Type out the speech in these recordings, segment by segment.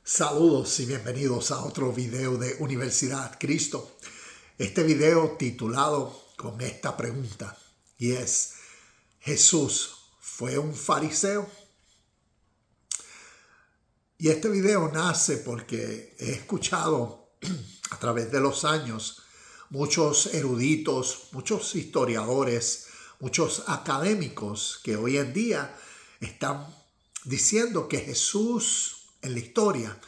Saludos y bienvenidos a otro video de Universidad Cristo. Este video titulado con esta pregunta y es: ¿Jesús fue un fariseo? Y este video nace porque he escuchado a través de los años muchos eruditos, muchos historiadores, muchos académicos que hoy en día están diciendo que Jesús en la historia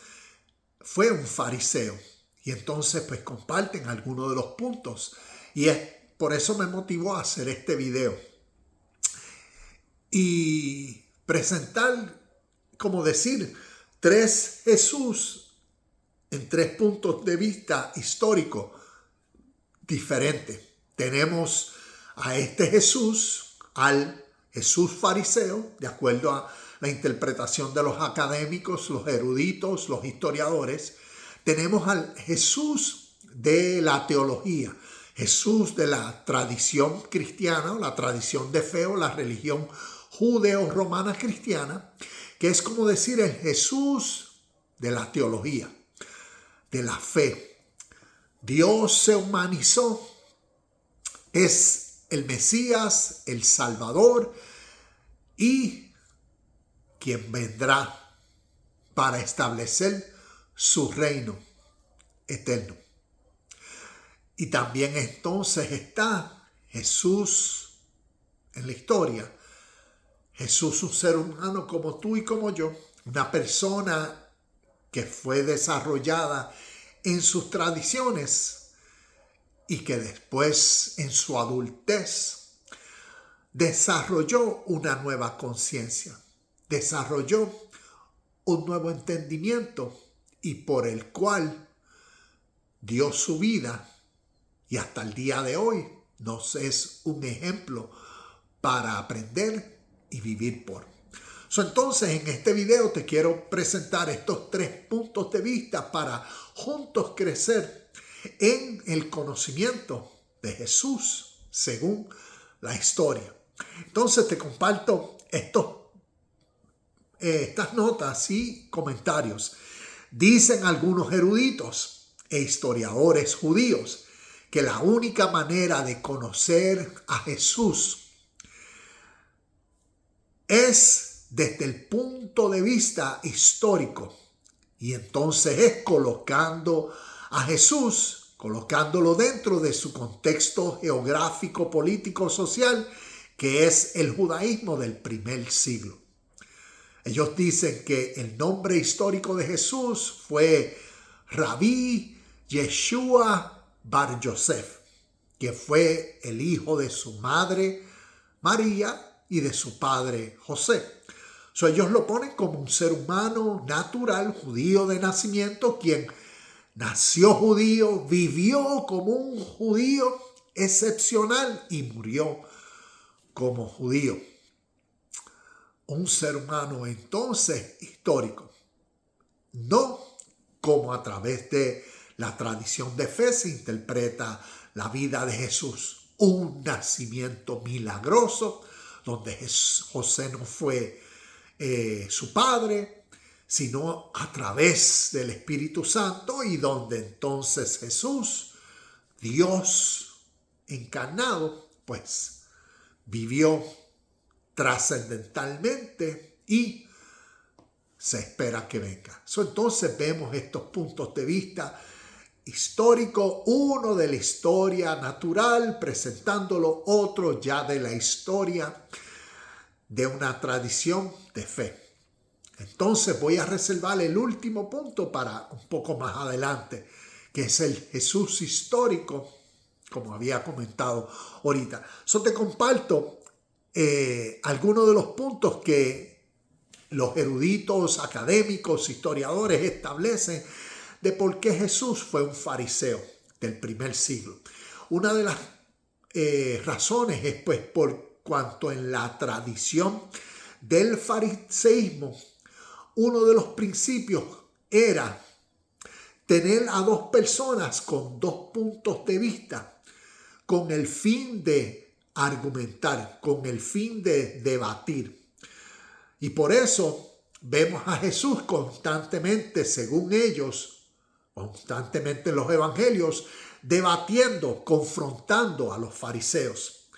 fue un fariseo. Y entonces pues comparten algunos de los puntos. Y por eso me motivó a hacer este video. Y presentar, como decir, tres Jesús en tres puntos de vista históricos diferentes. Tenemos a este Jesús, al Jesús fariseo, de acuerdo a la interpretación de los académicos, los eruditos, los historiadores. Tenemos al Jesús de la teología, Jesús de la tradición cristiana, o la tradición de fe, o la religión judeo-romana cristiana, que es como decir el Jesús de la teología, de la fe. Dios se humanizó, es el Mesías, el Salvador, y quien vendrá para establecer su reino eterno. Y también entonces está Jesús en la historia. Jesús, un ser humano como tú y como yo, una persona que fue desarrollada en sus tradiciones y que después en su adultez desarrolló una nueva conciencia, desarrolló un nuevo entendimiento y por el cual dio su vida y hasta el día de hoy nos es un ejemplo para aprender y vivir por. Entonces en este video te quiero presentar estos tres puntos de vista para juntos crecer en el conocimiento de Jesús según la historia. Entonces te comparto estas notas y comentarios. Dicen algunos eruditos e historiadores judíos que la única manera de conocer a Jesús es desde el punto de vista histórico. Y entonces es colocando a Jesús, colocándolo dentro de su contexto geográfico, político, social, que es el judaísmo del primer siglo. Ellos dicen que el nombre histórico de Jesús fue Rabí Yeshua Bar Yosef, que fue el hijo de su madre María y de su padre José. Ellos lo ponen como un ser humano natural, judío de nacimiento, quien nació judío, vivió como un judío excepcional y murió como judío. Un ser humano entonces histórico, no como a través de la tradición de fe se interpreta la vida de Jesús, un nacimiento milagroso donde José no fue su padre, sino a través del Espíritu Santo, y donde entonces Jesús, Dios encarnado, pues vivió trascendentalmente y se espera que venga. Entonces vemos estos puntos de vista histórico, uno de la historia natural presentándolo, otro ya de la historia de una tradición de fe. Entonces voy a reservar el último punto para un poco más adelante, que es el Jesús histórico, como había comentado ahorita. Te comparto algunos de los puntos que los eruditos, académicos, historiadores establecen de por qué Jesús fue un fariseo del primer siglo. Una de las razones es pues por cuanto en la tradición del fariseísmo uno de los principios era tener a dos personas con dos puntos de vista con el fin de argumentar, con el fin de debatir. Y por eso vemos a Jesús constantemente, según ellos, constantemente en los evangelios, debatiendo, confrontando a los fariseos.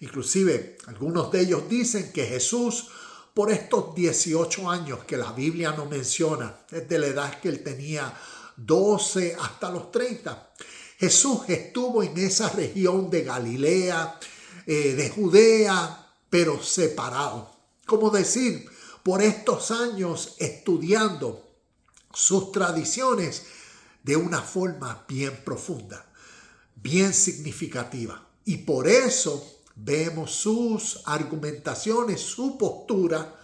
Inclusive, algunos de ellos dicen que Jesús, por estos 18 años que la Biblia no menciona, desde la edad que él tenía 12 hasta los 30, Jesús estuvo en esa región de Galilea, de Judea, pero separado. Como decir, por estos años estudiando sus tradiciones de una forma bien profunda, bien significativa. Y por eso vemos sus argumentaciones, su postura.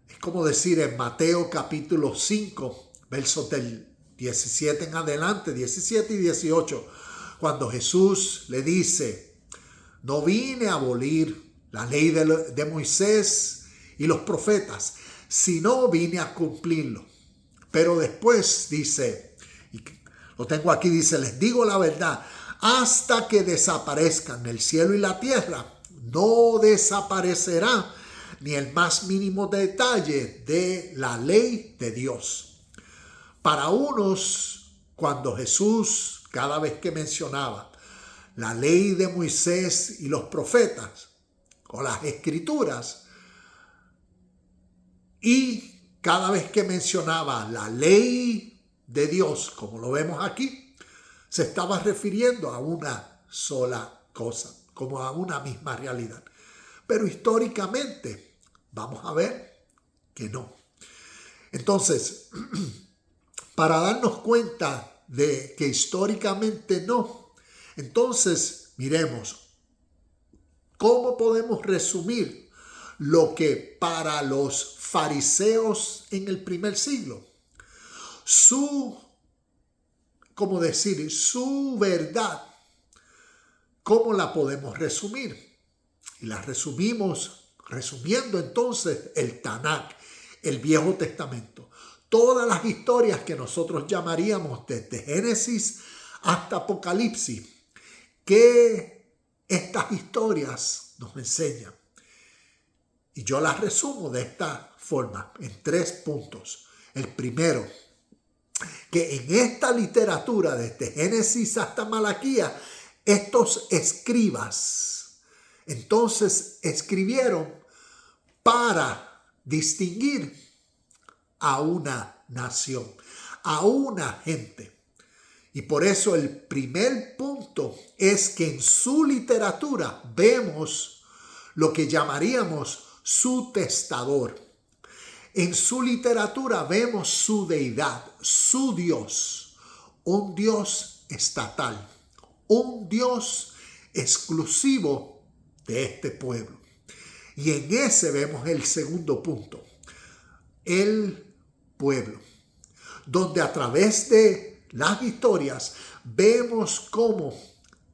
Es como decir en Mateo capítulo 5, versos del 17 en adelante, 17 y 18, cuando Jesús le dice: no vine a abolir la ley de Moisés y los profetas, sino vine a cumplirlo. Pero después dice, y lo tengo aquí, dice: les digo la verdad, hasta que desaparezcan el cielo y la tierra, no desaparecerá ni el más mínimo detalle de la ley de Dios. Para unos, cuando Jesús, cada vez que mencionaba la ley de Moisés y los profetas, o las escrituras, y cada vez que mencionaba la ley de Dios, como lo vemos aquí, se estaba refiriendo a una sola cosa, como a una misma realidad. Pero históricamente vamos a ver que no. Entonces, para darnos cuenta de que históricamente no, entonces miremos cómo podemos resumir lo que para los fariseos en el primer siglo, su verdad, ¿cómo la podemos resumir? Y la resumiendo entonces el Tanakh, el Viejo Testamento. Todas las historias que nosotros llamaríamos desde Génesis hasta Apocalipsis, que estas historias nos enseñan. Y yo las resumo de esta forma, en 3 puntos. El primero, que en esta literatura, desde Génesis hasta Malaquías, estos escribas, entonces escribieron para distinguir a una nación, a una gente. Y por eso el primer punto es que en su literatura vemos lo que llamaríamos su testador. En su literatura vemos su deidad, su Dios, un Dios estatal, un Dios exclusivo de este pueblo. Y en ese vemos el segundo punto, el pueblo, donde a través de las historias vemos cómo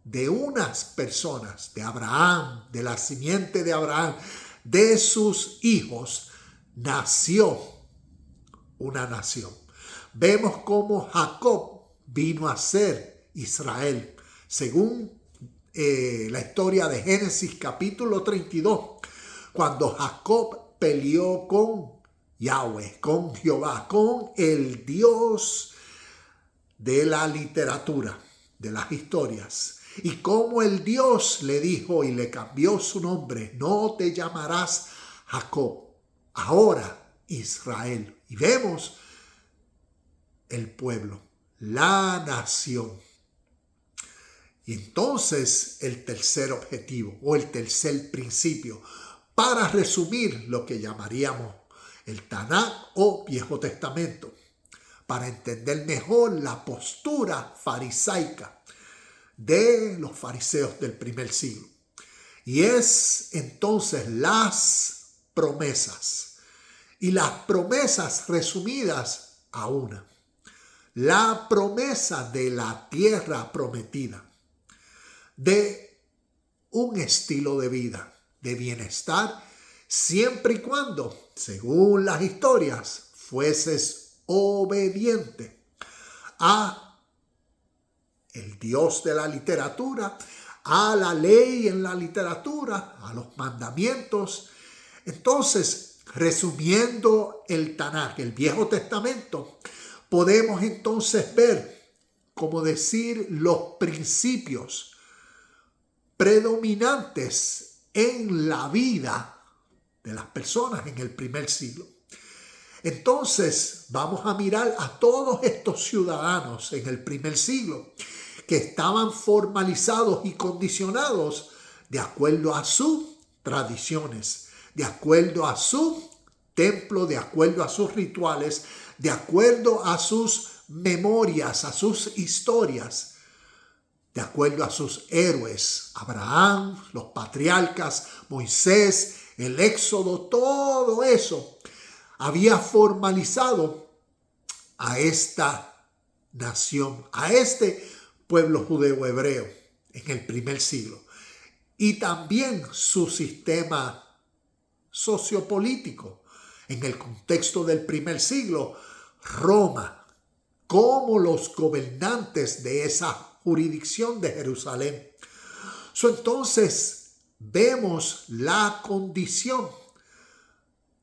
de unas personas, de Abraham, de la simiente de Abraham, de sus hijos, nació una nación. Vemos cómo Jacob vino a ser Israel, según la historia de Génesis capítulo 32, cuando Jacob peleó con Yahweh, con Jehová, con el Dios de la literatura, de las historias. Y cómo el Dios le dijo y le cambió su nombre: no te llamarás Jacob, ahora Israel. Y vemos el pueblo, la nación. Y entonces el tercer objetivo o el tercer principio, para resumir lo que llamaríamos el Tanakh o Viejo Testamento, para entender mejor la postura farisaica de los fariseos del primer siglo. Y es entonces las promesas. Y las promesas resumidas a una. La promesa de la tierra prometida, de un estilo de vida, de bienestar, siempre y cuando, según las historias, fueses obediente a el Dios de la literatura, a la ley en la literatura, a los mandamientos. Entonces, resumiendo el Tanaj, el Viejo Testamento, podemos entonces ver, como decir, los principios predominantes en la vida de las personas en el primer siglo. Entonces vamos a mirar a todos estos ciudadanos en el primer siglo que estaban formalizados y condicionados de acuerdo a sus tradiciones, de acuerdo a su templo, de acuerdo a sus rituales, de acuerdo a sus memorias, a sus historias, de acuerdo a sus héroes, Abraham, los patriarcas, Moisés, el Éxodo, todo eso había formalizado a esta nación, a este pueblo judeo hebreo en el primer siglo. Y también su sistema sociopolítico. En el contexto del primer siglo, Roma, como los gobernantes de esa jurisdicción de Jerusalén. Entonces, vemos la condición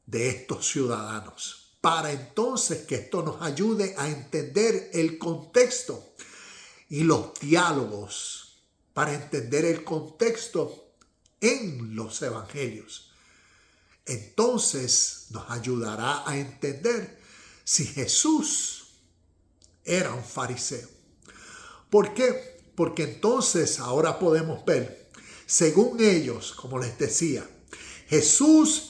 de estos ciudadanos, para entonces que esto nos ayude a entender el contexto y los diálogos, para entender el contexto en los evangelios. Entonces nos ayudará a entender si Jesús era un fariseo. ¿Por qué? Porque entonces ahora podemos ver, según ellos, como les decía, Jesús,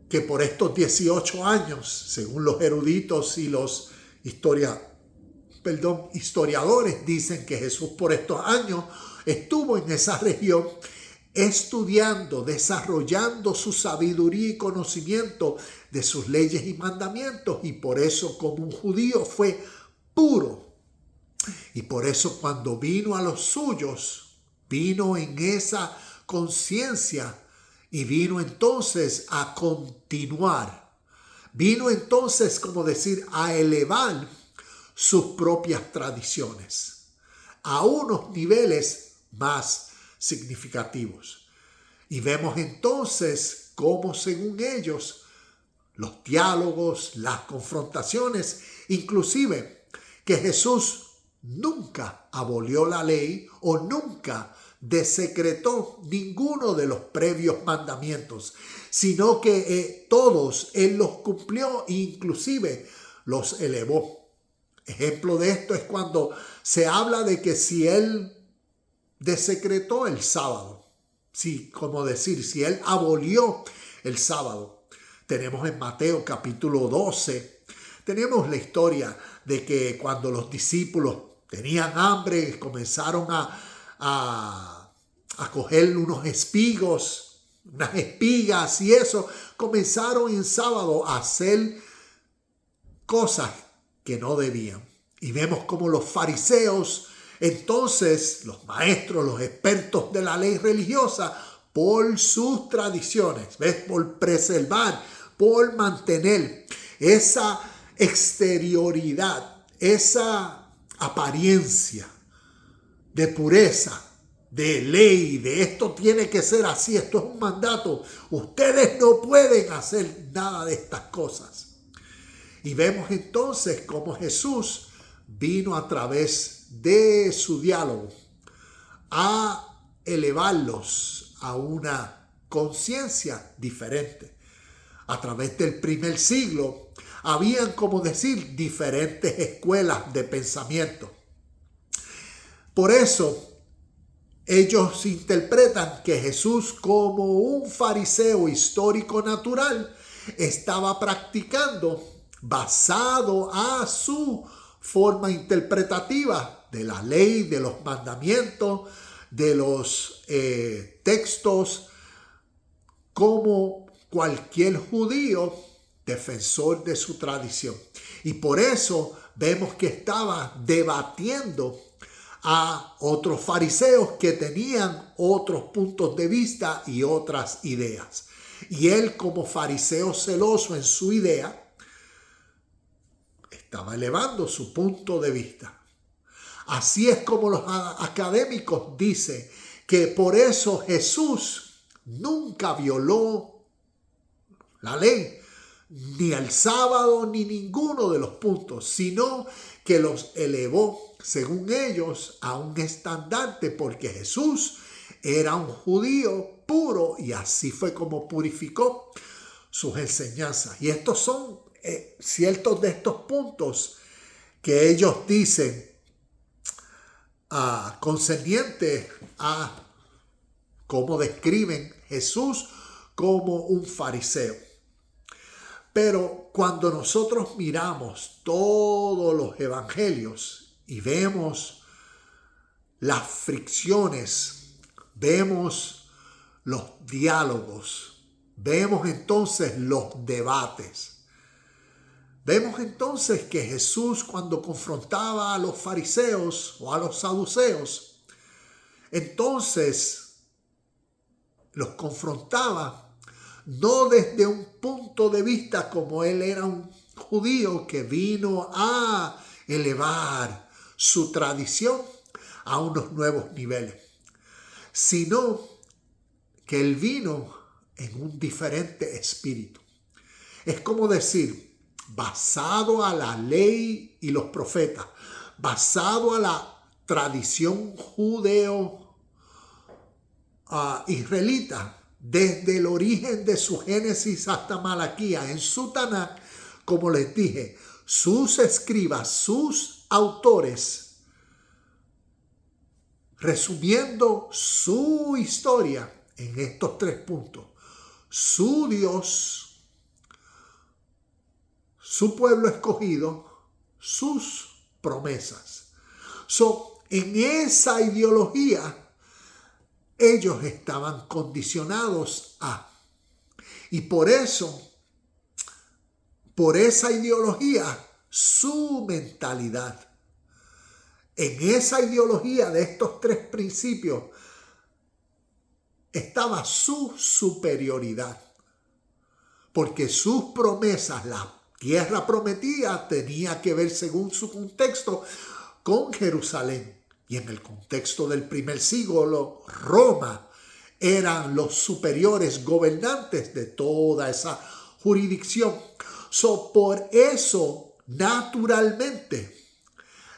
que por estos 18 años, según los eruditos y los historiadores, dicen que Jesús por estos años estuvo en esa región estudiando, desarrollando su sabiduría y conocimiento de sus leyes y mandamientos, y por eso como un judío fue puro. Y por eso cuando vino a los suyos, vino en esa conciencia y vino entonces a continuar. Vino entonces, como decir, a elevar sus propias tradiciones a unos niveles más significativos. Y vemos entonces cómo, según ellos, los diálogos, las confrontaciones, inclusive que Jesús nunca abolió la ley o nunca desecretó ninguno de los previos mandamientos, sino que todos Él los cumplió e inclusive los elevó. Ejemplo de esto es cuando se habla de que si Él desecretó el sábado, si Él abolió el sábado. Tenemos en Mateo capítulo 12, tenemos la historia de que cuando los discípulos tenían hambre, comenzaron a coger unos espigos, unas espigas y eso, comenzaron en sábado a hacer cosas que no debían. Y vemos como los fariseos, entonces los maestros, los expertos de la ley religiosa, por sus tradiciones, ¿ves? Por preservar, por mantener esa exterioridad, esa apariencia de pureza, de ley, de esto tiene que ser así, esto es un mandato. Ustedes no pueden hacer nada de estas cosas. Y vemos entonces cómo Jesús vino a través de su diálogo a elevarlos a una conciencia diferente. A través del primer siglo habían, como decir, diferentes escuelas de pensamiento. Por eso ellos interpretan que Jesús, como un fariseo histórico natural, estaba practicando basado a su forma interpretativa de la ley, de los mandamientos, de los textos, como cualquier judío defensor de su tradición. Y por eso vemos que estaba debatiendo a otros fariseos que tenían otros puntos de vista y otras ideas. Y él, como fariseo celoso en su idea, estaba elevando su punto de vista. Así es como los académicos dicen que por eso Jesús nunca violó la ley, ni el sábado, ni ninguno de los puntos, sino que los elevó, según ellos, a un estandarte, porque Jesús era un judío puro y así fue como purificó sus enseñanzas. Y estos son ciertos de estos puntos que ellos dicen concernientes a cómo describen Jesús como un fariseo. Pero cuando nosotros miramos todos los evangelios y vemos las fricciones, vemos los diálogos, vemos entonces los debates, vemos entonces que Jesús, cuando confrontaba a los fariseos o a los saduceos, entonces los confrontaba no desde un punto de vista como él era un judío que vino a elevar su tradición a unos nuevos niveles, sino que él vino en un diferente espíritu. Es como decir, basado a la ley y los profetas, basado a la tradición judeo-israelita, desde el origen de su Génesis hasta Malaquías, en su Tanaj, como les dije, sus escribas, sus autores, resumiendo su historia en estos 3 puntos: su Dios, su pueblo escogido, sus promesas. En esa ideología ellos estaban condicionados y por eso, por esa ideología, su mentalidad, en esa ideología de estos 3 principios, estaba su superioridad. Porque sus promesas, la tierra prometida, tenía que ver, según su contexto, con Jerusalén. Y en el contexto del primer siglo, Roma eran los superiores gobernantes de toda esa jurisdicción. Por eso, naturalmente,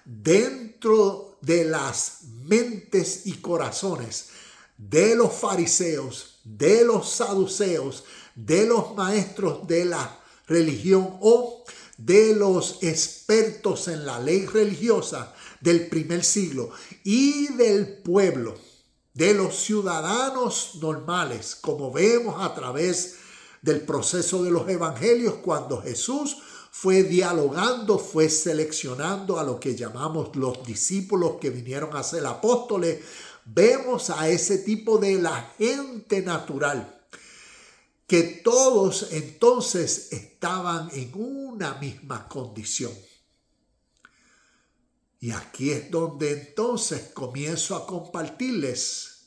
dentro de las mentes y corazones de los fariseos, de los saduceos, de los maestros de la religión o de los expertos en la ley religiosa del primer siglo y del pueblo, de los ciudadanos normales, como vemos a través del proceso de los evangelios, cuando Jesús fue dialogando, fue seleccionando a lo que llamamos los discípulos que vinieron a ser apóstoles, vemos a ese tipo de la gente natural, que todos entonces estaban en una misma condición. Y aquí es donde entonces comienzo a compartirles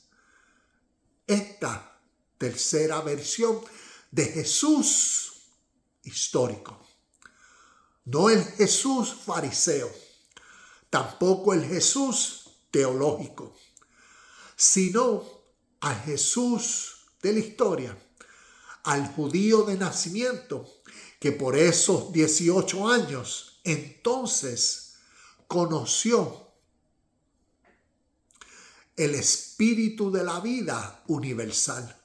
esta tercera versión de Jesús histórico. No el Jesús fariseo, tampoco el Jesús teológico, sino al Jesús de la historia, al judío de nacimiento, que por esos 18 años entonces conoció el espíritu de la vida universal,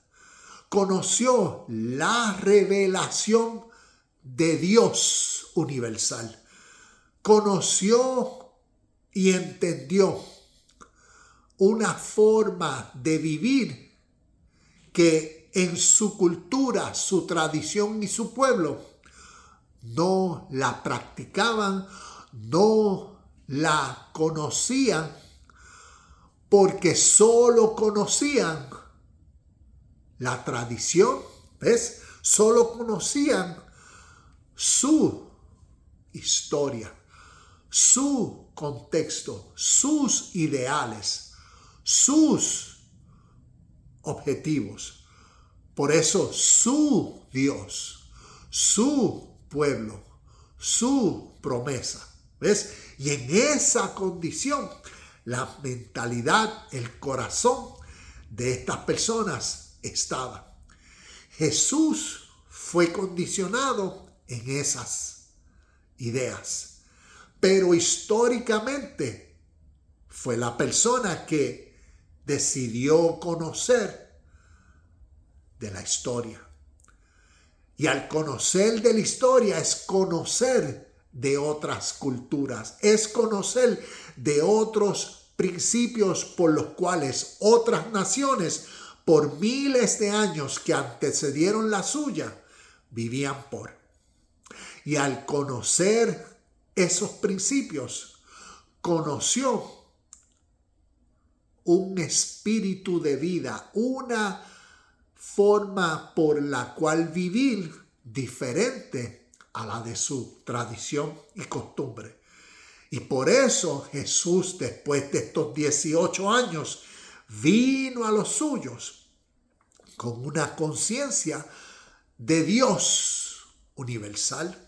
conoció la revelación de Dios universal, conoció y entendió una forma de vivir que en su cultura, su tradición y su pueblo no la practicaban, no la conocían, porque solo conocían la tradición, ¿ves? Solo conocían su historia, su contexto, sus ideales, sus objetivos. Por eso su Dios, su pueblo, su promesa, ¿ves? Y en esa condición, la mentalidad, el corazón de estas personas estaba. Jesús fue condicionado en esas ideas. Pero históricamente fue la persona que decidió conocer de la historia. Y al conocer de la historia es conocer de otras culturas, es conocer de otros principios por los cuales otras naciones, por miles de años que antecedieron la suya, vivían por. Y al conocer esos principios, conoció un espíritu de vida, una forma por la cual vivir diferente a la de su tradición y costumbre. Y por eso Jesús, después de estos 18 años, vino a los suyos con una conciencia de Dios universal.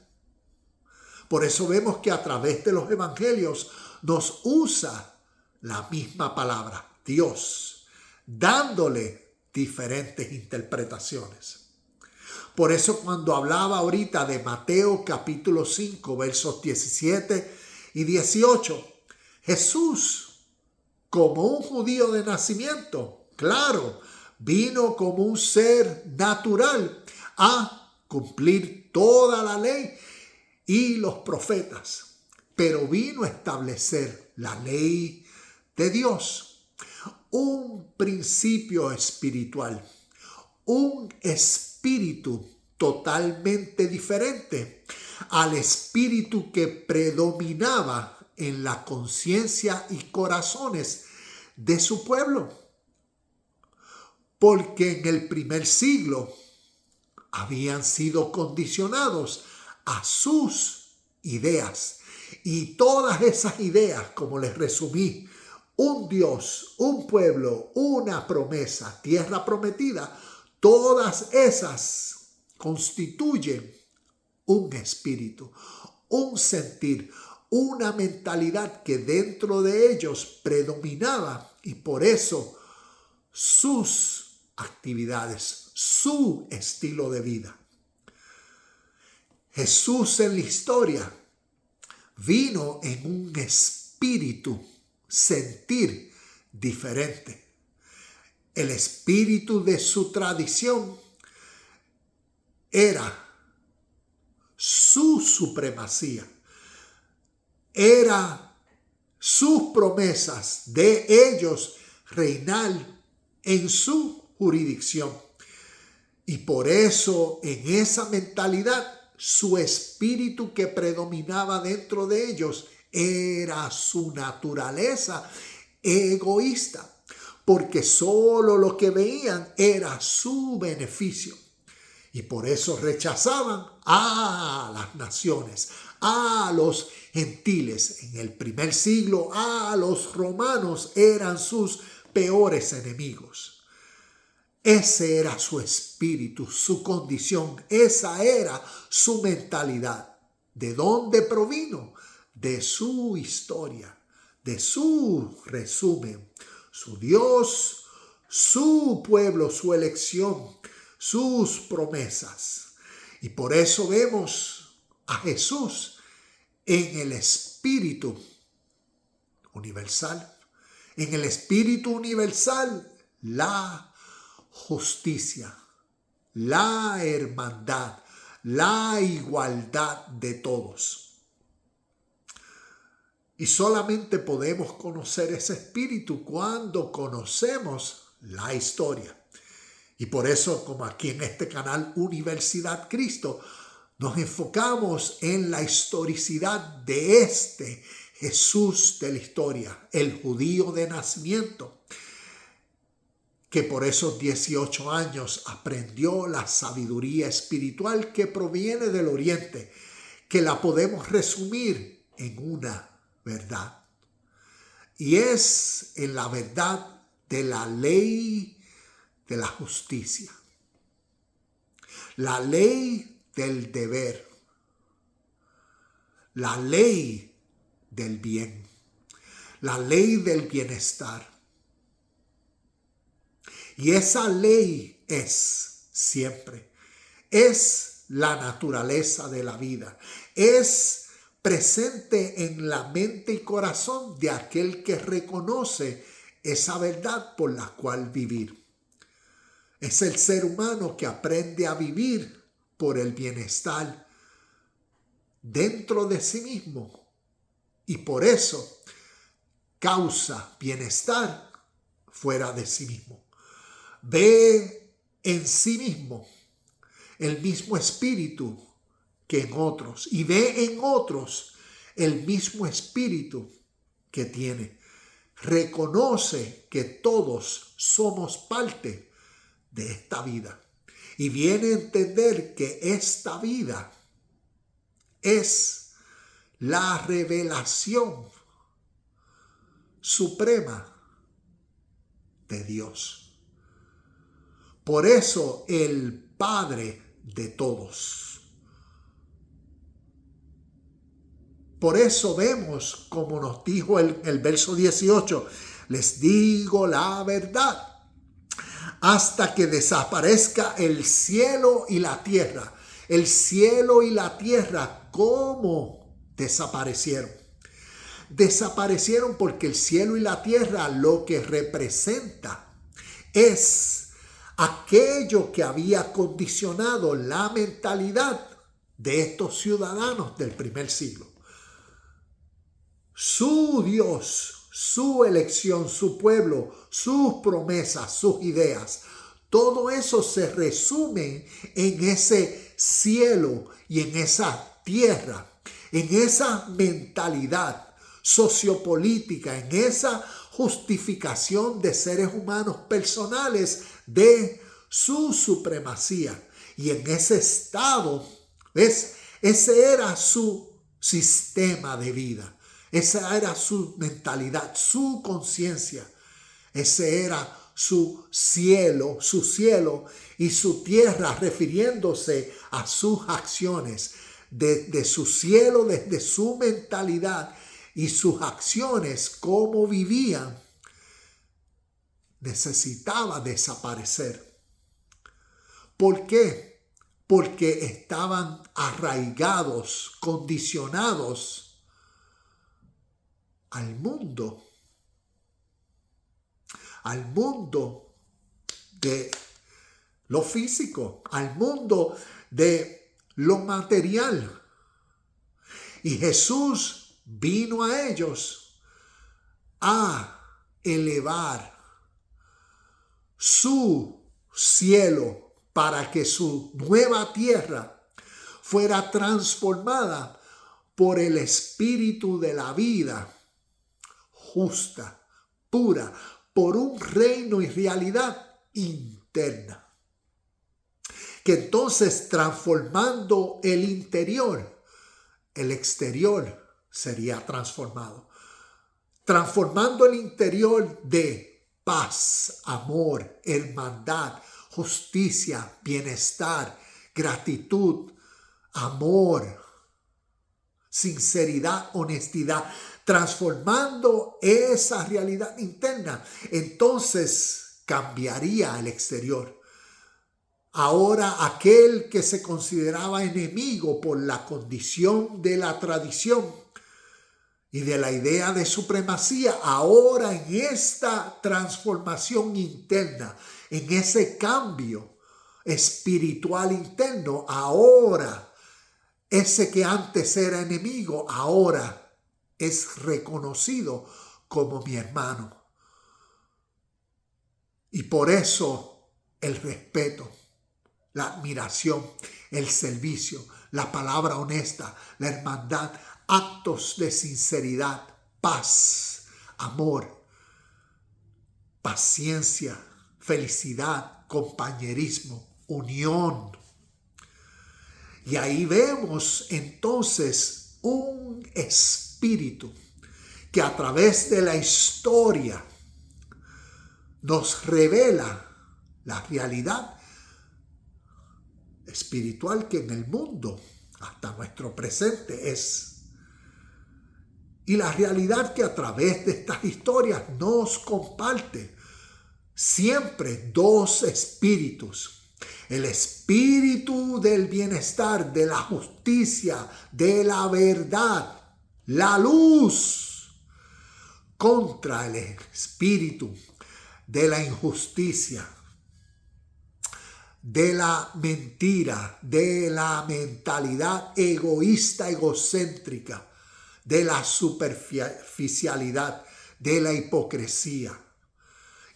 Por eso vemos que a través de los evangelios nos usa la misma palabra, Dios, dándole diferentes interpretaciones. Por eso cuando hablaba ahorita de Mateo capítulo 5, versos 17 y 18, Jesús, como un judío de nacimiento, claro, vino como un ser natural a cumplir toda la ley y los profetas, pero vino a establecer la ley de Dios, un principio espiritual, un espíritu totalmente diferente al espíritu que predominaba en la conciencia y corazones de su pueblo. Porque en el primer siglo habían sido condicionados a sus ideas. Y todas esas ideas, como les resumí, un Dios, un pueblo, una promesa, tierra prometida, todas esas constituyen un espíritu, un sentir, una mentalidad que dentro de ellos predominaba y por eso sus actividades, su estilo de vida. Jesús en la historia vino en un espíritu, sentir diferente. El espíritu de su tradición era su supremacía, era sus promesas de ellos reinar en su jurisdicción. Y por eso en esa mentalidad su espíritu que predominaba dentro de ellos era su naturaleza egoísta, porque solo lo que veían era su beneficio. Y por eso rechazaban a las naciones, a los gentiles. En el primer siglo, a los romanos eran sus peores enemigos. Ese era su espíritu, su condición, esa era su mentalidad. ¿De dónde provino? De su historia, de su resumen, su Dios, su pueblo, su elección, sus promesas. Y por eso vemos a Jesús en el espíritu universal. En el espíritu universal, la justicia, la hermandad, la igualdad de todos. Y solamente podemos conocer ese espíritu cuando conocemos la historia. Y por eso, como aquí en este canal Universidad Cristo, nos enfocamos en la historicidad de este Jesús de la historia, el judío de nacimiento, que por esos 18 años aprendió la sabiduría espiritual que proviene del Oriente, que la podemos resumir en una verdad. Y es en la verdad de la ley de la justicia, la ley del deber, la ley del bien, la ley del bienestar. Y esa ley es siempre, es la naturaleza de la vida. Es presente en la mente y corazón de aquel que reconoce esa verdad por la cual vivir. Es el ser humano que aprende a vivir por el bienestar dentro de sí mismo y por eso causa bienestar fuera de sí mismo. Ve en sí mismo el mismo espíritu que en otros y ve en otros el mismo espíritu que tiene. Reconoce que todos somos parte de esta vida y viene a entender que esta vida es la revelación suprema de Dios. Por eso el Padre de todos. Por eso vemos, como nos dijo el verso 18, les digo la verdad, hasta que desaparezca el cielo y la tierra. El cielo y la tierra, ¿cómo desaparecieron? Desaparecieron porque el cielo y la tierra lo que representa es aquello que había condicionado la mentalidad de estos ciudadanos del primer siglo. Su Dios, su elección, su pueblo, sus promesas, sus ideas, todo eso se resume en ese cielo y en esa tierra, en esa mentalidad sociopolítica, en esa justificación de seres humanos personales de su supremacía. Y en ese estado, ¿ves? Ese era su sistema de vida. Esa era su mentalidad, su conciencia. Ese era su cielo y su tierra, refiriéndose a sus acciones. Desde su cielo, desde su mentalidad y sus acciones, cómo vivían, necesitaba desaparecer. ¿Por qué? Porque estaban arraigados, condicionados al mundo de lo físico, al mundo de lo material. Y Jesús vino a ellos a elevar su cielo para que su nueva tierra fuera transformada por el espíritu de la vida justa, pura, por un reino y realidad interna. Que entonces, transformando el interior, el exterior sería transformado. Transformando el interior de paz, amor, hermandad, justicia, bienestar, gratitud, amor, sinceridad, honestidad, transformando esa realidad interna, entonces cambiaría el exterior. Ahora aquel que se consideraba enemigo por la condición de la tradición y de la idea de supremacía, ahora en esta transformación interna, en ese cambio espiritual interno, ahora ese que antes era enemigo, ahora es reconocido como mi hermano. Y por eso el respeto, la admiración, el servicio, la palabra honesta, la hermandad, actos de sinceridad, paz, amor, paciencia, felicidad, compañerismo, unión. Y ahí vemos entonces un espíritu que a través de la historia nos revela la realidad espiritual que en el mundo hasta nuestro presente es. Y la realidad que a través de estas historias nos comparte siempre dos espíritus El espíritu del bienestar, de la justicia, de la verdad, la luz contra el espíritu de la injusticia, de la mentira, de la mentalidad egoísta, egocéntrica, de la superficialidad, de la hipocresía.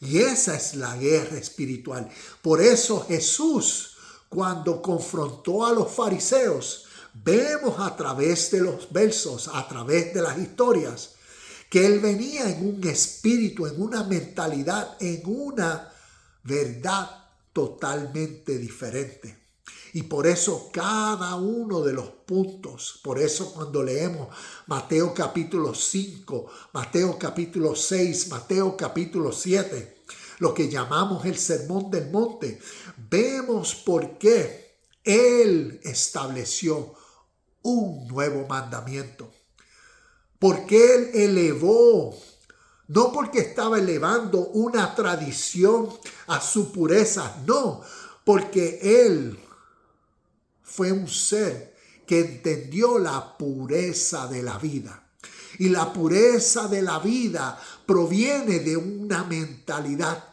Y esa es la guerra espiritual. Por eso Jesús, cuando confrontó a los fariseos, vemos a través de los versos, a través de las historias, que él venía en un espíritu, en una mentalidad, en una verdad totalmente diferente. Y por eso cada uno de los puntos, por eso cuando leemos Mateo capítulo 5, Mateo capítulo 6, Mateo capítulo 7, lo que llamamos el Sermón del Monte, vemos por qué Él estableció un nuevo mandamiento. Porque Él elevó, no porque estaba elevando una tradición a su pureza, no, porque Él fue un ser que entendió la pureza de la vida. Y la pureza de la vida proviene de una mentalidad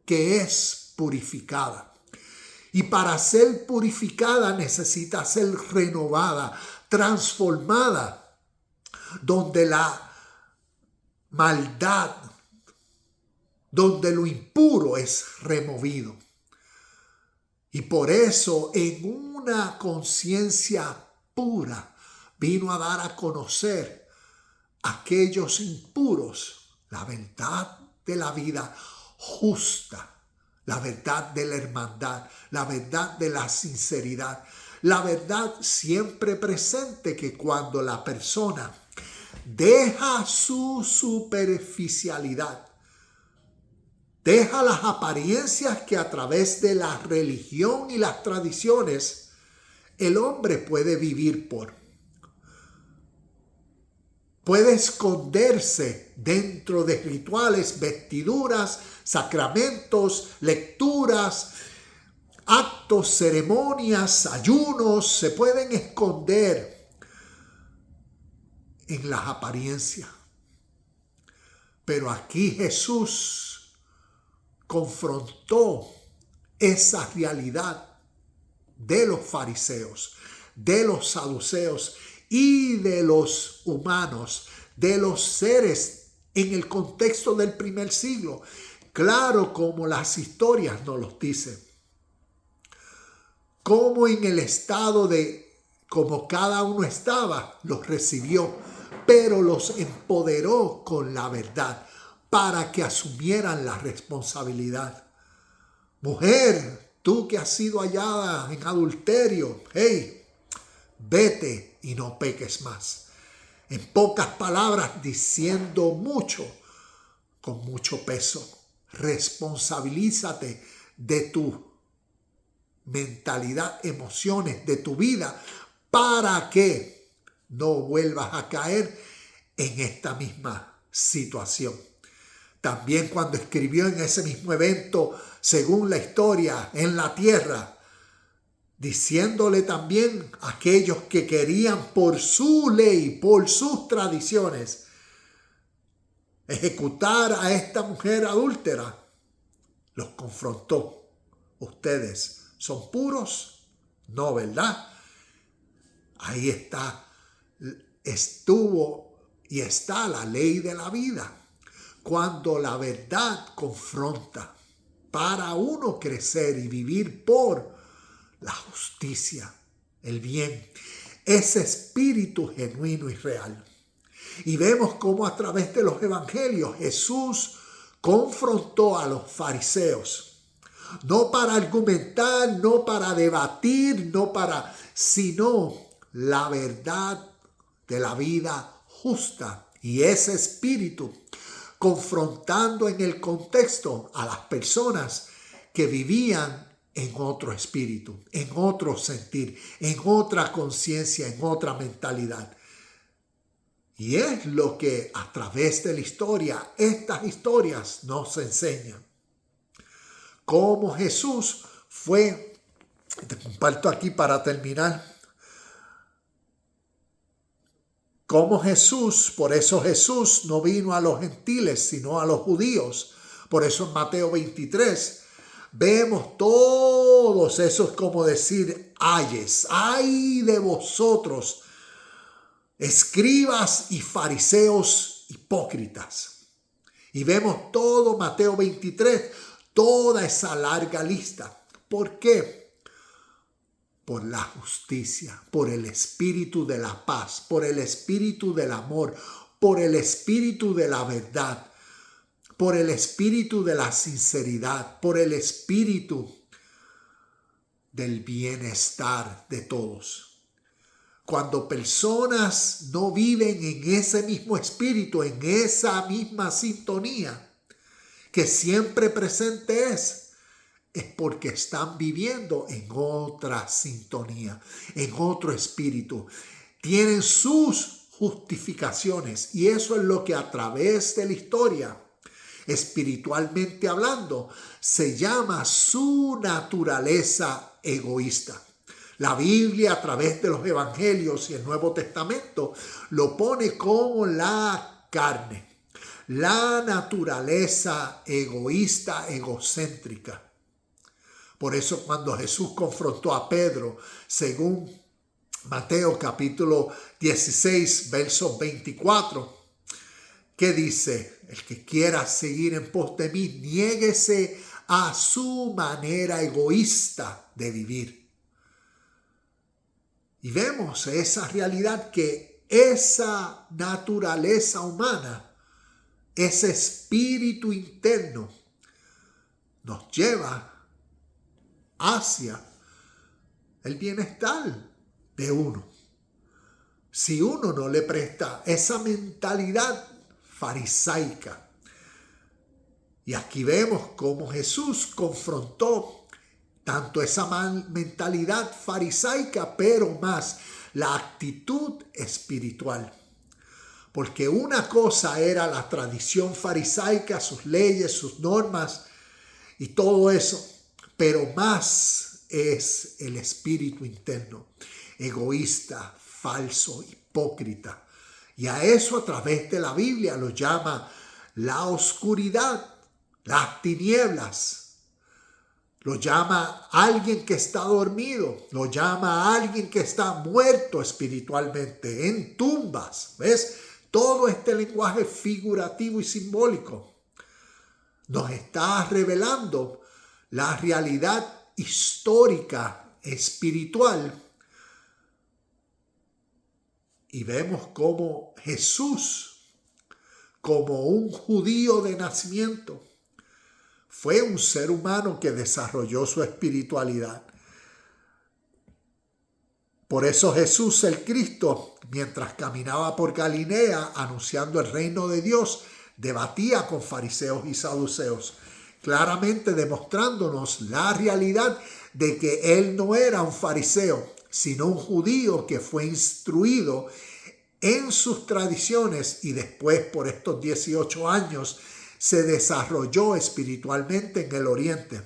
que es purificada. Y para ser purificada necesita ser renovada, transformada, donde la maldad, donde lo impuro es removido. Y por eso en una conciencia pura vino a dar a conocer a aquellos impuros la verdad de la vida justa, la verdad de la hermandad, la verdad de la sinceridad, la verdad siempre presente, que cuando la persona deja su superficialidad, deja las apariencias que a través de la religión y las tradiciones el hombre puede vivir por. Puede esconderse dentro de rituales, vestiduras, sacramentos, lecturas, actos, ceremonias, ayunos. Se pueden esconder en las apariencias. Pero aquí Jesús confrontó esa realidad de los fariseos, de los saduceos y de los humanos, de los seres en el contexto del primer siglo. Claro, como las historias nos los dicen. Como en el estado de como cada uno estaba, los recibió, pero los empoderó con la verdad para que asumieran la responsabilidad. Mujer, tú que has sido hallada en adulterio, hey, vete y no peques más. En pocas palabras, diciendo mucho, con mucho peso. Responsabilízate de tu mentalidad, emociones, de tu vida, para que no vuelvas a caer en esta misma situación. También cuando escribió en ese mismo evento, según la historia, en la tierra, diciéndole también a aquellos que querían por su ley, por sus tradiciones, ejecutar a esta mujer adúltera, los confrontó. ¿Ustedes son puros? No, ¿verdad? Ahí está, estuvo y está la ley de la vida. Cuando la verdad confronta para uno crecer y vivir por la justicia, el bien, ese espíritu genuino y real. Y vemos cómo a través de los evangelios Jesús confrontó a los fariseos, no para argumentar, no para debatir, sino la verdad de la vida justa. Y ese espíritu confrontando en el contexto a las personas que vivían en otro espíritu, en otro sentir, en otra conciencia, en otra mentalidad. Y es lo que a través de la historia, estas historias nos enseñan. Cómo Jesús fue Te comparto aquí para terminar. Como Jesús, por eso Jesús no vino a los gentiles, sino a los judíos. Por eso en Mateo 23 vemos todos esos, como decir, ayes. Ay de vosotros, escribas y fariseos hipócritas. Y vemos todo Mateo 23, toda esa larga lista. ¿Por qué? Por la justicia, por el espíritu de la paz, por el espíritu del amor, por el espíritu de la verdad, por el espíritu de la sinceridad, por el espíritu del bienestar de todos. Cuando personas no viven en ese mismo espíritu, en esa misma sintonía que siempre presente es porque están viviendo en otra sintonía, en otro espíritu. Tienen sus justificaciones y eso es lo que a través de la historia, espiritualmente hablando, se llama su naturaleza egoísta. La Biblia a través de los evangelios y el Nuevo Testamento lo pone como la carne, la naturaleza egoísta, egocéntrica. Por eso cuando Jesús confrontó a Pedro, según Mateo capítulo 16, verso 24, ¿qué dice? El que quiera seguir en pos de mí, niéguese a su manera egoísta de vivir. Y vemos esa realidad que esa naturaleza humana, ese espíritu interno, nos lleva hacia el bienestar de uno. Si uno no le presta esa mentalidad farisaica. Y aquí vemos cómo Jesús confrontó tanto esa mentalidad farisaica, pero más la actitud espiritual. Porque una cosa era la tradición farisaica, sus leyes, sus normas y todo eso. Pero más es el espíritu interno, egoísta, falso, hipócrita. Y a eso a través de la Biblia lo llama la oscuridad, las tinieblas. Lo llama alguien que está dormido, lo llama alguien que está muerto espiritualmente, en tumbas. ¿Ves? Todo este lenguaje figurativo y simbólico nos está revelando la realidad histórica, espiritual. Y vemos cómo Jesús, como un judío de nacimiento, fue un ser humano que desarrolló su espiritualidad. Por eso Jesús el Cristo, mientras caminaba por Galilea anunciando el reino de Dios, debatía con fariseos y saduceos, claramente demostrándonos la realidad de que él no era un fariseo, sino un judío que fue instruido en sus tradiciones y después por estos 18 años se desarrolló espiritualmente en el Oriente,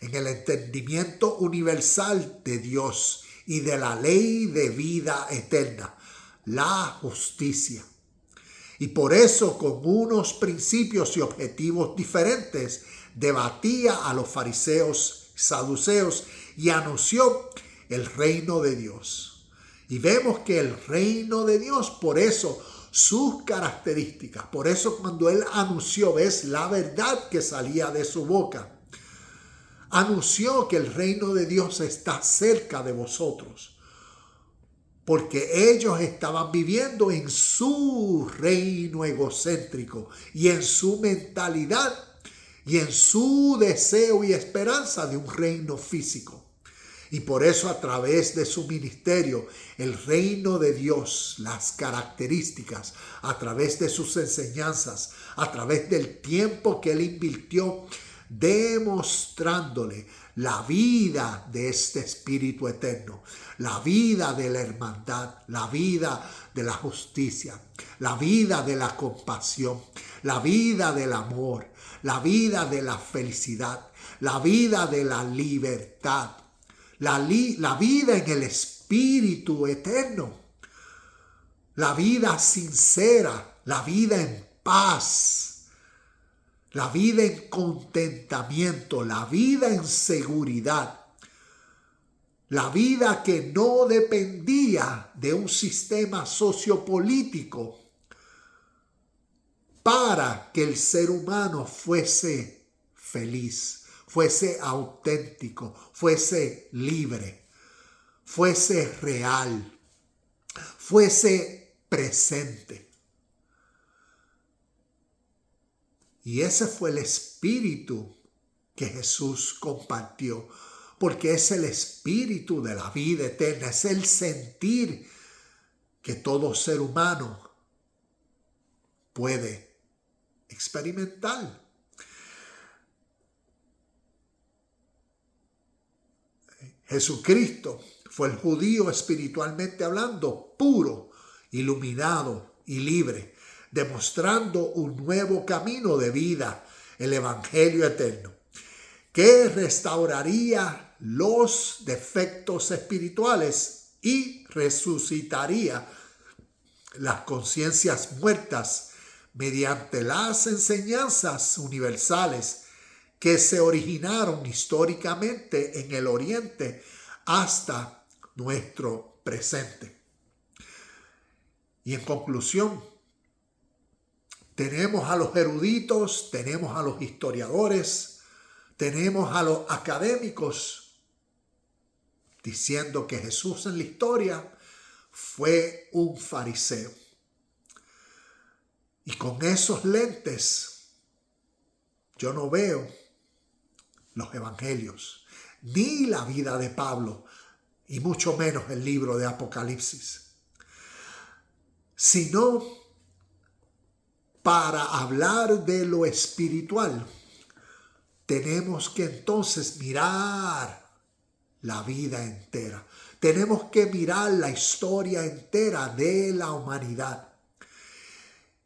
en el entendimiento universal de Dios y de la ley de vida eterna, la justicia. Y por eso, con unos principios y objetivos diferentes, debatía a los fariseos y saduceos y anunció el reino de Dios. Y vemos que el reino de Dios, por eso sus características, por eso cuando él anunció, ves la verdad que salía de su boca, anunció que el reino de Dios está cerca de vosotros. Porque ellos estaban viviendo en su reino egocéntrico y en su mentalidad y en su deseo y esperanza de un reino físico. Y por eso a través de su ministerio, el reino de Dios, las características, a través de sus enseñanzas, a través del tiempo que él invirtió, demostrándole la vida de este espíritu eterno, la vida de la hermandad, la vida de la justicia, la vida de la compasión, la vida del amor, la vida de la felicidad, la vida de la libertad, la vida en el Espíritu eterno, la vida sincera, la vida en paz, la vida en contentamiento, la vida en seguridad, la vida que no dependía de un sistema sociopolítico para que el ser humano fuese feliz, fuese auténtico, fuese libre, fuese real, fuese presente. Y ese fue el espíritu que Jesús compartió, porque es el espíritu de la vida eterna, es el sentir que todo ser humano puede experimentar. Jesucristo fue el judío espiritualmente hablando, puro, iluminado y libre, demostrando un nuevo camino de vida, el evangelio eterno, que restauraría los defectos espirituales y resucitaría las conciencias muertas mediante las enseñanzas universales que se originaron históricamente en el Oriente hasta nuestro presente. Y en conclusión, tenemos a los eruditos, tenemos a los historiadores, tenemos a los académicos diciendo que Jesús en la historia fue un fariseo. Y con esos lentes yo no veo los evangelios, ni la vida de Pablo, y mucho menos el libro de Apocalipsis, sino para hablar de lo espiritual, tenemos que entonces mirar la vida entera. Tenemos que mirar la historia entera de la humanidad.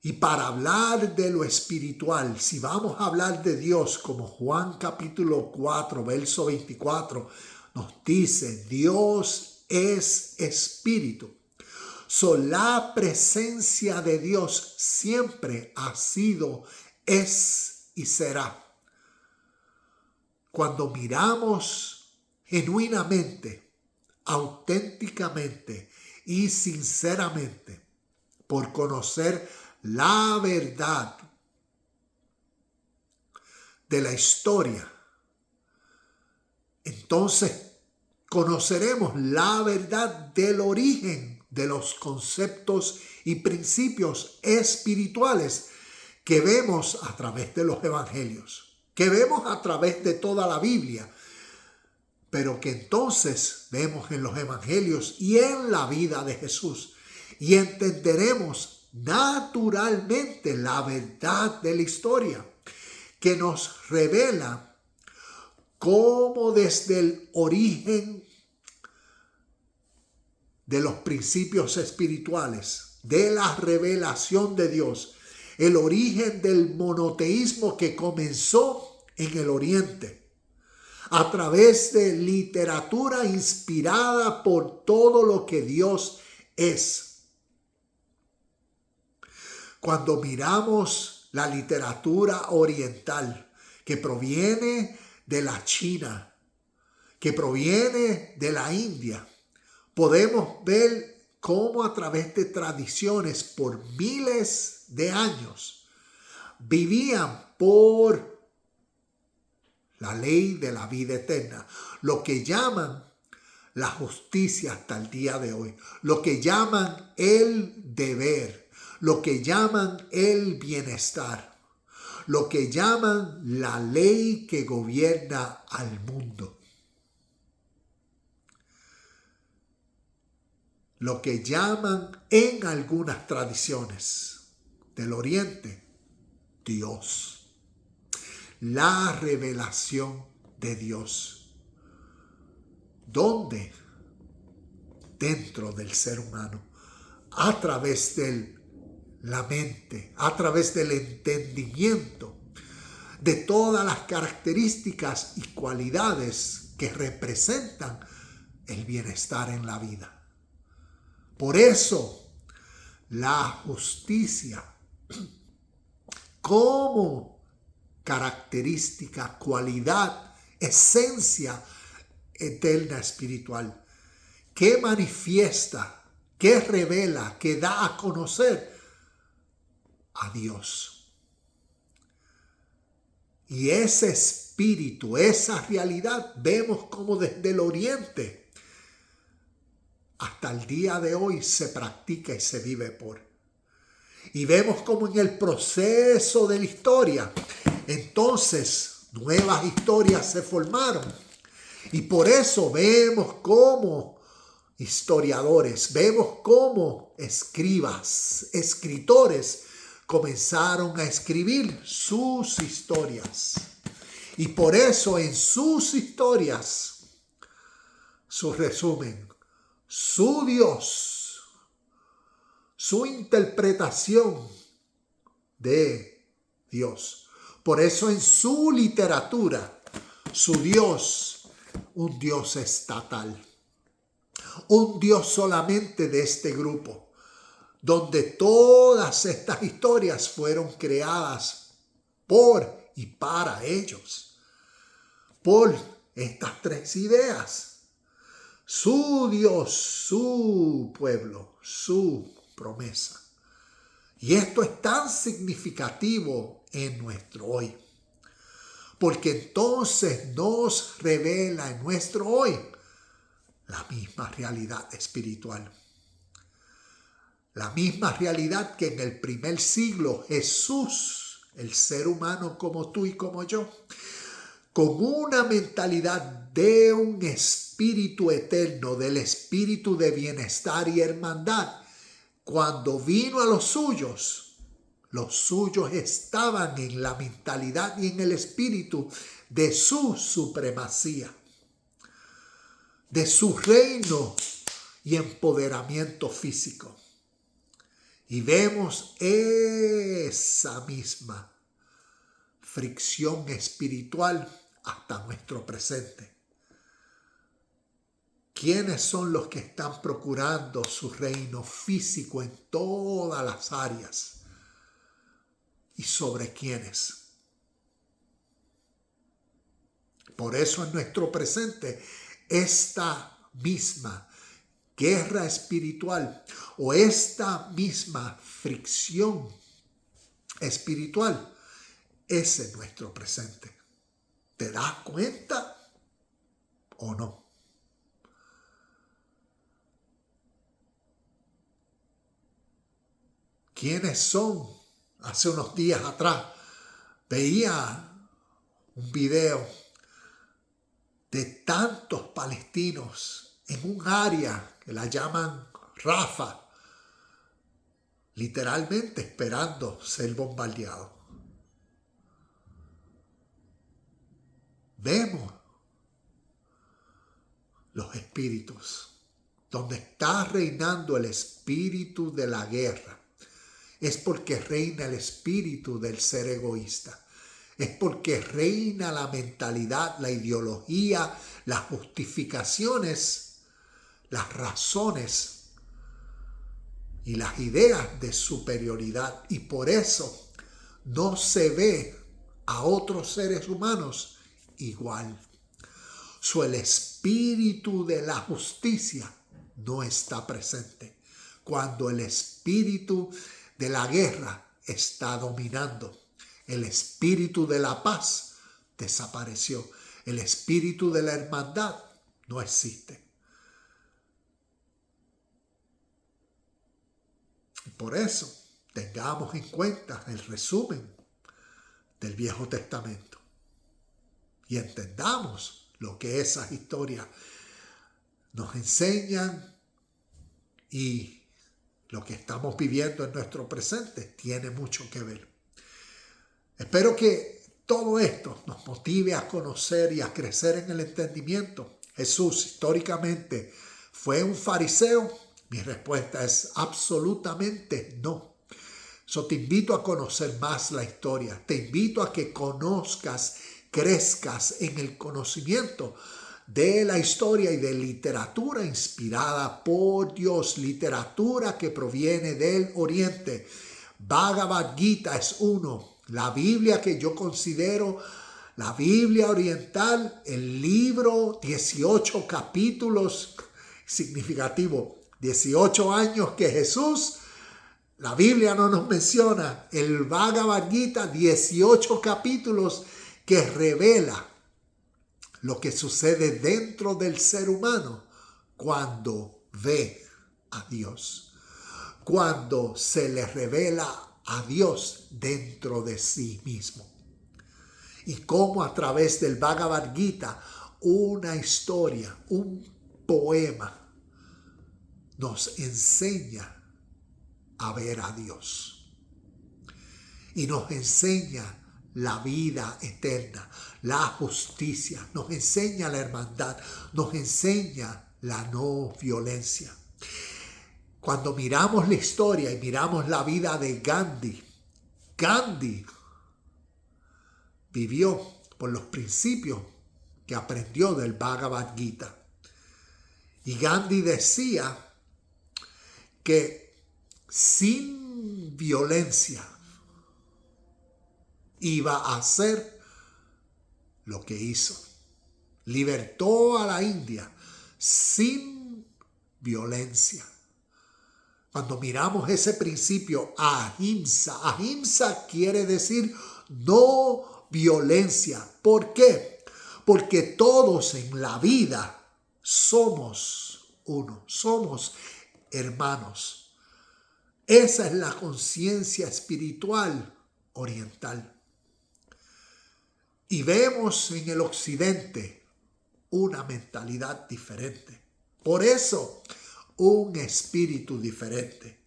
Y para hablar de lo espiritual, si vamos a hablar de Dios, como Juan capítulo 4, verso 24, nos dice, Dios es espíritu. La presencia de Dios siempre ha sido, es y será. Cuando miramos genuinamente, auténticamente y sinceramente por conocer la verdad de la historia, entonces conoceremos la verdad del origen de los conceptos y principios espirituales que vemos a través de los evangelios, que vemos a través de toda la Biblia, pero que entonces vemos en los evangelios y en la vida de Jesús, y entenderemos naturalmente la verdad de la historia, que nos revela cómo desde el origen de los principios espirituales, de la revelación de Dios, el origen del monoteísmo que comenzó en el Oriente, a través de literatura inspirada por todo lo que Dios es. Cuando miramos la literatura oriental que proviene de la China, que proviene de la India, podemos ver cómo a través de tradiciones por miles de años vivían por la ley de la vida eterna, lo que llaman la justicia hasta el día de hoy, lo que llaman el deber, lo que llaman el bienestar, lo que llaman la ley que gobierna al mundo, lo que llaman en algunas tradiciones del Oriente Dios, la revelación de Dios. ¿Dónde? Dentro del ser humano, a través de la mente, a través del entendimiento de todas las características y cualidades que representan el bienestar en la vida. Por eso, la justicia como característica, cualidad, esencia eterna espiritual, que manifiesta, que revela, que da a conocer a Dios. Y ese espíritu, esa realidad, vemos como desde el oriente hasta el día de hoy se practica y se vive por. Y vemos como en el proceso de la historia, entonces nuevas historias se formaron. Y por eso vemos como historiadores, vemos como escritores comenzaron a escribir sus historias. Y por eso en sus historias, su resumen, su Dios, su interpretación de Dios. Por eso en su literatura, su Dios, un Dios estatal, un Dios solamente de este grupo, donde todas estas historias fueron creadas por y para ellos, por estas tres ideas. Su Dios, su pueblo, su promesa. Y esto es tan significativo en nuestro hoy, porque entonces nos revela en nuestro hoy la misma realidad espiritual. La misma realidad que en el primer siglo Jesús, el ser humano como tú y como yo, con una mentalidad de un espíritu eterno, del espíritu de bienestar y hermandad, cuando vino a los suyos estaban en la mentalidad y en el espíritu de su supremacía, de su reino y empoderamiento físico. Y vemos esa misma fricción espiritual hasta nuestro presente. ¿Quiénes son los que están procurando su reino físico en todas las áreas? ¿Y sobre quiénes? Por eso en nuestro presente, esta misma guerra espiritual o esta misma fricción espiritual es en nuestro presente. ¿Te das cuenta o no? ¿Quiénes son? Hace unos días atrás veía un video de tantos palestinos en un área que la llaman Rafah, literalmente esperando ser bombardeados. Vemos los espíritus, donde está reinando el espíritu de la guerra. Es porque reina el espíritu del ser egoísta. Es porque reina la mentalidad, la ideología, las justificaciones, las razones y las ideas de superioridad. Y por eso no se ve a otros seres humanos igual. El espíritu de la justicia no está presente cuando el espíritu de la guerra está dominando. El espíritu de la paz desapareció. El espíritu de la hermandad no existe. Y por eso tengamos en cuenta el resumen del Viejo Testamento y entendamos lo que esas historias nos enseñan y lo que estamos viviendo en nuestro presente tiene mucho que ver. Espero que todo esto nos motive a conocer y a crecer en el entendimiento. Jesús históricamente fue un fariseo. Mi respuesta es absolutamente no. Te invito a conocer más la historia. Te invito a que conozcas, crezcas en el conocimiento de la historia y de literatura inspirada por Dios, literatura que proviene del Oriente. Bhagavad Gita es uno, la Biblia que yo considero la Biblia oriental, el libro, 18 capítulos, significativo, 18 años que Jesús, la Biblia no nos menciona, el Bhagavad Gita, 18 capítulos que revela lo que sucede dentro del ser humano cuando ve a Dios, cuando se le revela a Dios dentro de sí mismo. Y cómo a través del Bhagavad Gita, una historia, un poema, nos enseña a ver a Dios. Y nos enseña la vida eterna, la justicia, nos enseña la hermandad, nos enseña la no violencia. Cuando miramos la historia y miramos la vida de Gandhi, Gandhi vivió por los principios que aprendió del Bhagavad Gita. Y Gandhi decía que sin violencia iba a hacer lo que hizo. Libertó a la India sin violencia. Cuando miramos ese principio, ahimsa, ahimsa quiere decir no violencia. ¿Por qué? Porque todos en la vida somos uno, somos hermanos. Esa es la conciencia espiritual oriental. Y vemos en el occidente una mentalidad diferente. Por eso, un espíritu diferente,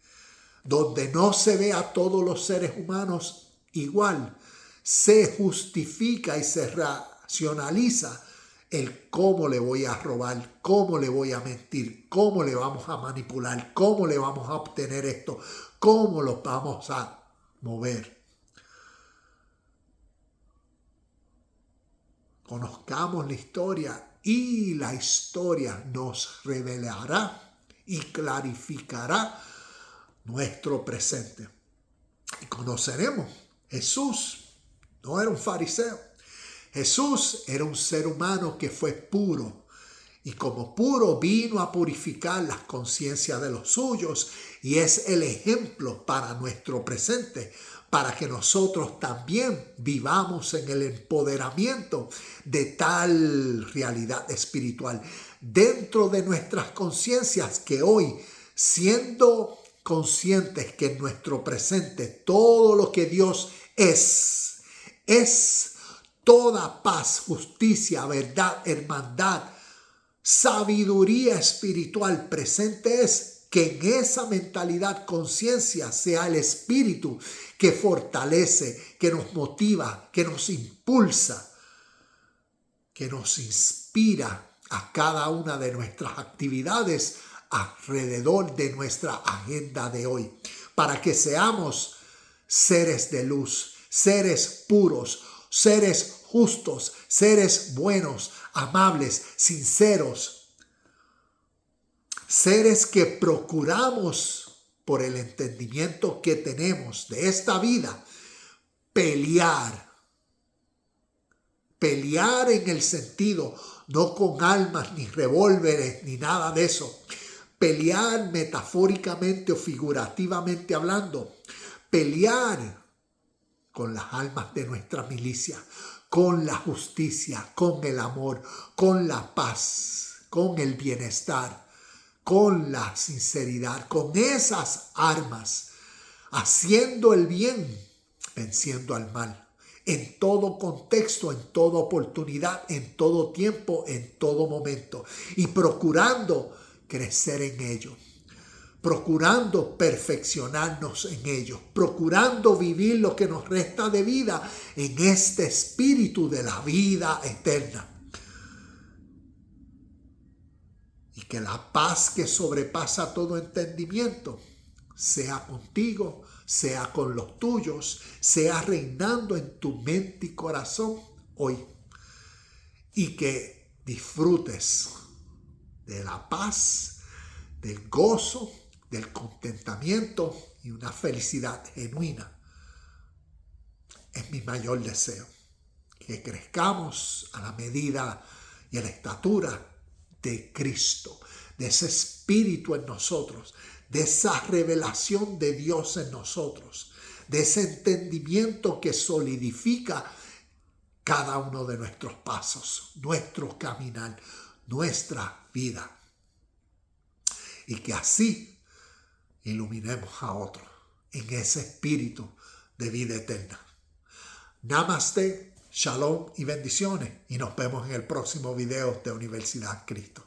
donde no se ve a todos los seres humanos igual, se justifica y se racionaliza el cómo le voy a robar, cómo le voy a mentir, cómo le vamos a manipular, cómo le vamos a obtener esto, cómo lo vamos a mover. Conozcamos la historia y la historia nos revelará y clarificará nuestro presente. Y conoceremos, Jesús no era un fariseo. Jesús era un ser humano que fue puro. Y como puro vino a purificar las conciencias de los suyos. Y es el ejemplo para nuestro presente, para que nosotros también vivamos en el empoderamiento de tal realidad espiritual dentro de nuestras conciencias, que hoy, siendo conscientes que en nuestro presente todo lo que Dios es toda paz, justicia, verdad, hermandad, sabiduría espiritual presente, es que en esa mentalidad, conciencia, sea el espíritu que fortalece, que nos motiva, que nos impulsa, que nos inspira a cada una de nuestras actividades alrededor de nuestra agenda de hoy, para que seamos seres de luz, seres puros, seres justos, seres buenos, amables, sinceros, seres que procuramos, por el entendimiento que tenemos de esta vida, pelear en el sentido, no con armas ni revólveres ni nada de eso, pelear metafóricamente o figurativamente hablando, pelear con las almas de nuestra milicia, con la justicia, con el amor, con la paz, con el bienestar, con la sinceridad, con esas armas, haciendo el bien, venciendo al mal, en todo contexto, en toda oportunidad, en todo tiempo, en todo momento, y procurando crecer en ello, procurando perfeccionarnos en ello, procurando vivir lo que nos resta de vida en este espíritu de la vida eterna. Y que la paz que sobrepasa todo entendimiento sea contigo, sea con los tuyos, sea reinando en tu mente y corazón hoy. Y que disfrutes de la paz, del gozo, del contentamiento y una felicidad genuina. Es mi mayor deseo, que crezcamos a la medida y a la estatura de Cristo, de ese Espíritu en nosotros, de esa revelación de Dios en nosotros, de ese entendimiento que solidifica cada uno de nuestros pasos, nuestro caminar, nuestra vida. Y que así iluminemos a otros en ese espíritu de vida eterna. Namaste, shalom y bendiciones. Y nos vemos en el próximo video de Universidad Cristo.